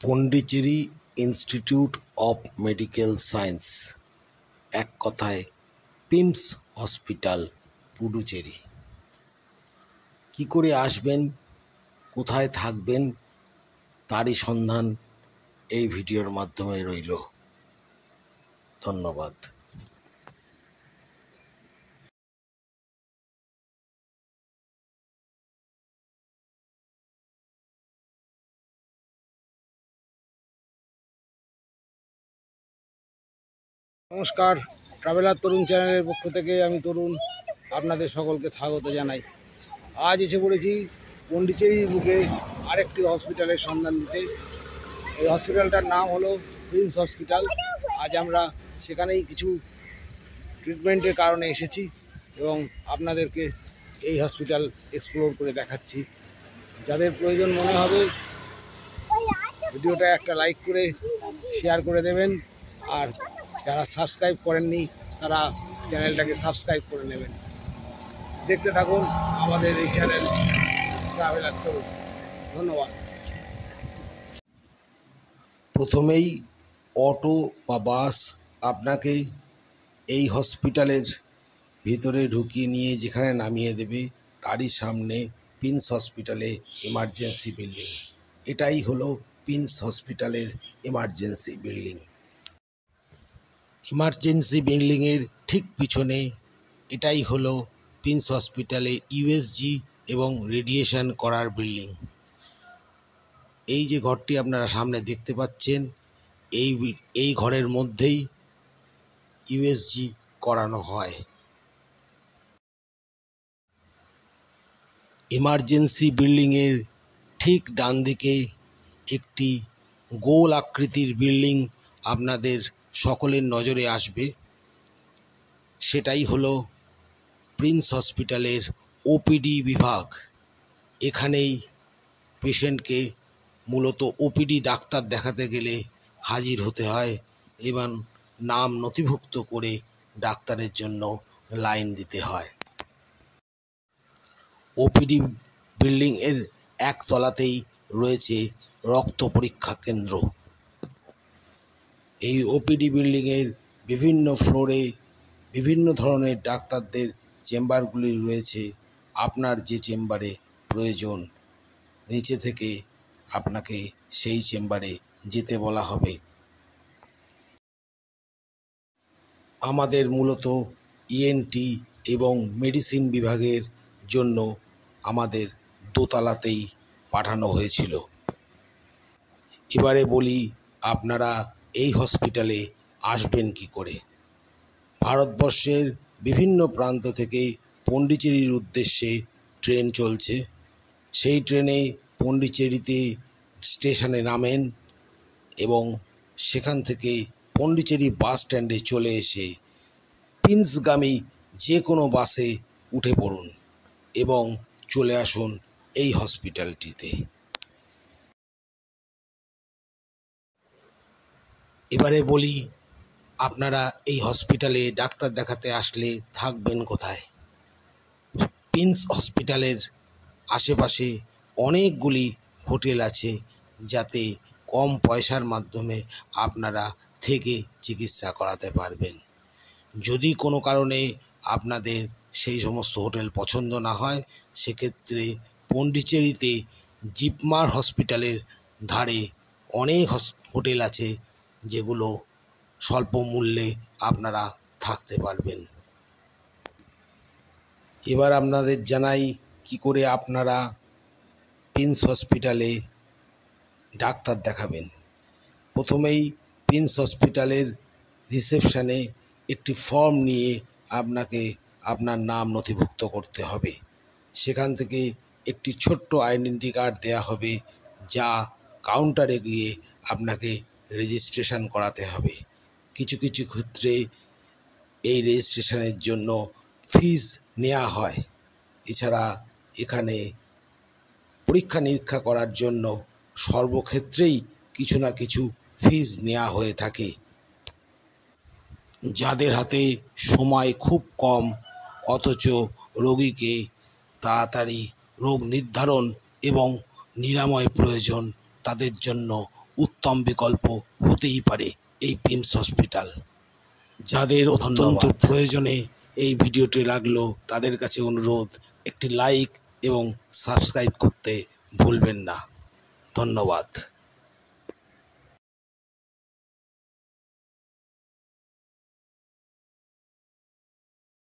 Pondicherry institute of medical science, এক কথায় পিমস hospital, Puducherry. কি করে আসবেন, কোথায় থাকবেন, তারই সন্ধান এই ভিডিওর মাধ্যমে রইল। ধন্যবাদ। নমস্কার, ট্রাভেলার তরুণ চ্যানেলের পক্ষ থেকে আমি তরুণ আপনাদের সকলকে স্বাগত জানাই। আজ এসে পড়েছি পন্ডিচেরির বুকে আরেকটি হসপিটালের সন্ধান দিতে। এই হসপিটালটার নাম হলো প্রিন্স হসপিটাল। আজ আমরা সেখানেই কিছু ট্রিটমেন্টের কারণে এসেছি এবং আপনাদেরকে এই হসপিটাল এক্সপ্লোর করে দেখাচ্ছি। যাদের প্রয়োজন মনে হবে ভিডিওটা একটা লাইক করে শেয়ার করে দেবেন, আর যারা সাবস্ক্রাইব করেননি তারা চ্যানেলটাকে সাবস্ক্রাইব করে নেবেন। দেখতে থাকুন আমাদের এই চ্যানেল ট্রাভেলার তরুণ। ধন্যবাদ। প্রথমেই অটো বা বাস আপনাকে এই হসপিটালের ভিতরে ঢুকিয়ে নিয়ে যেখানে নামিয়ে দেবে তারই সামনে প্রিন্স হসপিটালে এমার্জেন্সি বিল্ডিং। এটাই হলো প্রিন্স হসপিটালের এমার্জেন্সি বিল্ডিং। এমার্জেন্সি বিল্ডিংয়ের ঠিক পিছনে এটাই হলো প্রিন্স হসপিটালে ইউএসজি এবং রেডিয়েশন করার বিল্ডিং। এই যে ঘরটি আপনারা সামনে দেখতে পাচ্ছেন, এই ঘরের মধ্যেই ইউএসজি করানো হয়। এমার্জেন্সি বিল্ডিংয়ের ঠিক ডান দিকে একটি গোল আকৃতির বিল্ডিং আপনাদের সকলের নজরে আসবে। সেটাই হলো প্রিন্স হসপিটালের ওপিডি বিভাগ। এখানেই পেশেন্টকে মূলত ওপিডি ডাক্তার দেখাতে গেলে হাজির হতে হয় এবং নাম নথিভুক্ত করে ডাক্তারের জন্য লাইন দিতে হয়। ওপিডি বিল্ডিংয়ের একতলাতেই রয়েছে রক্ত পরীক্ষা কেন্দ্র। এই ওপিডি বিল্ডিংয়ের বিভিন্ন ফ্লোরে বিভিন্ন ধরনের ডাক্তারদের চেম্বারগুলি রয়েছে। আপনার যে চেম্বারে প্রয়োজন নিচে থেকে আপনাকে সেই চেম্বারে যেতে বলা হবে। আমাদের মূলত ইএনটি এবং মেডিসিন বিভাগের জন্য আমাদের দোতলাতেই পাঠানো হয়েছিল। এবারে বলি আপনারা এই হসপিটালে আসবেন কি করে। ভারতবর্ষের বিভিন্ন প্রান্ত থেকে পন্ডিচেরির উদ্দেশ্যে ট্রেন চলছে। সেই ট্রেনে পন্ডিচেরিতে স্টেশনে নামেন এবং সেখান থেকে পন্ডিচেরি বাস স্ট্যান্ডে চলে এসে প্রিন্সগামী যে কোনো বাসে উঠে পড়ুন এবং চলে আসুন এই হসপিটালটিতে। এবারে বলি আপনারা এই হসপিটালে ডাক্তার দেখাতে আসলে থাকবেন কোথায়। প্রিন্স হসপিটালের আশেপাশে অনেকগুলি হোটেল আছে, যাতে কম পয়সার মাধ্যমে আপনারা থেকে চিকিৎসা করাতে পারবেন। যদি কোনো কারণে আপনাদের সেই সমস্ত হোটেল পছন্দ না হয়, সেক্ষেত্রে পন্ডিচেরিতে জিপমার হসপিটালের ধারে অনেক হোটেল আছে যেগুলো স্বল্প মূল্যে আপনারা থাকতে পারবেন। এবার আপনাদের জানাই কি করে আপনারা প্রিন্স হসপিটালে ডাক্তার দেখাবেন। প্রথমেই প্রিন্স হসপিটালের রিসেপশানে একটি ফর্ম নিয়ে আপনাকে আপনার নাম নথিভুক্ত করতে হবে। সেখান থেকে একটি ছোট্ট আইডেন্টি কার্ড দেওয়া হবে, যা কাউন্টারে গিয়ে আপনাকে রেজিস্ট্রেশন করাতে হবে। কিছু কিছু ক্ষেত্রে এই রেজিস্ট্রেশনের জন্য ফিস নেওয়া হয়। এছাড়া এখানে পরীক্ষা নিরীক্ষা করার জন্য সর্বক্ষেত্রেই কিছু না কিছু ফিস নেওয়া হয়ে থাকে। যাদের হাতে সময় খুব কম অথচ রোগীকে তাড়াতাড়ি রোগ নির্ধারণ এবং নিরাময় প্রয়োজন, তাদের জন্য উত্তম বিকল্প হতেই পারে এই প্রিন্স হসপিটাল। যাদের অত্যন্ত প্রয়োজনে এই ভিডিওটি লাগলো তাদের কাছে অনুরোধ, একটি লাইক এবং সাবস্ক্রাইব করতে ভুলবেন না। ধন্যবাদ।